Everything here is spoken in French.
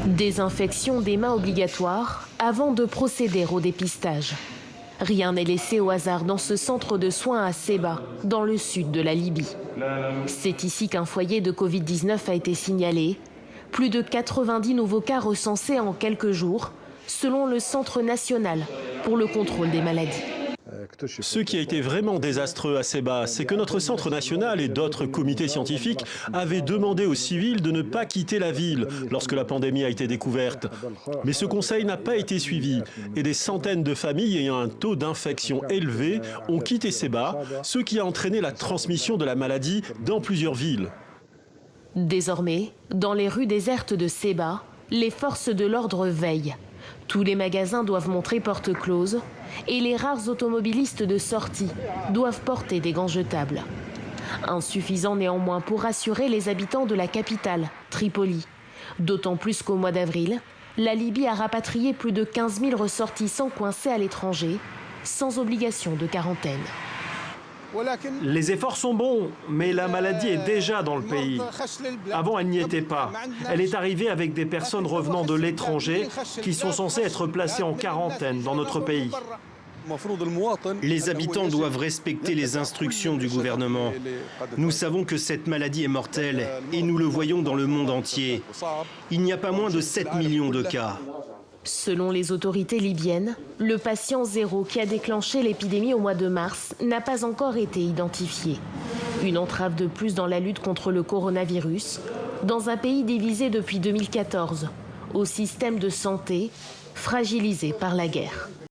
Désinfection des mains obligatoire avant de procéder au dépistage. Rien n'est laissé au hasard dans ce centre de soins à Sebha, dans le sud de la Libye. C'est ici qu'un foyer de Covid-19 a été signalé. Plus de 90 nouveaux cas recensés en quelques jours, selon le Centre national pour le contrôle des maladies. Ce qui a été vraiment désastreux à Sebha, c'est que notre centre national et d'autres comités scientifiques avaient demandé aux civils de ne pas quitter la ville lorsque la pandémie a été découverte. Mais ce conseil n'a pas été suivi et des centaines de familles ayant un taux d'infection élevé ont quitté Sebha, ce qui a entraîné la transmission de la maladie dans plusieurs villes. Désormais, dans les rues désertes de Sebha, les forces de l'ordre veillent. Tous les magasins doivent montrer porte close et les rares automobilistes de sortie doivent porter des gants jetables. Insuffisant néanmoins pour rassurer les habitants de la capitale, Tripoli. D'autant plus qu'au mois d'avril, la Libye a rapatrié plus de 15 000 ressortissants coincés à l'étranger, sans obligation de quarantaine. Les efforts sont bons, mais la maladie est déjà dans le pays. Avant, elle n'y était pas. Elle est arrivée avec des personnes revenant de l'étranger qui sont censées être placées en quarantaine dans notre pays. Les habitants doivent respecter les instructions du gouvernement. Nous savons que cette maladie est mortelle et nous le voyons dans le monde entier. Il n'y a pas moins de 7 millions de cas. Selon les autorités libyennes, le patient zéro qui a déclenché l'épidémie au mois de mars n'a pas encore été identifié. Une entrave de plus dans la lutte contre le coronavirus, dans un pays divisé depuis 2014, au système de santé fragilisé par la guerre.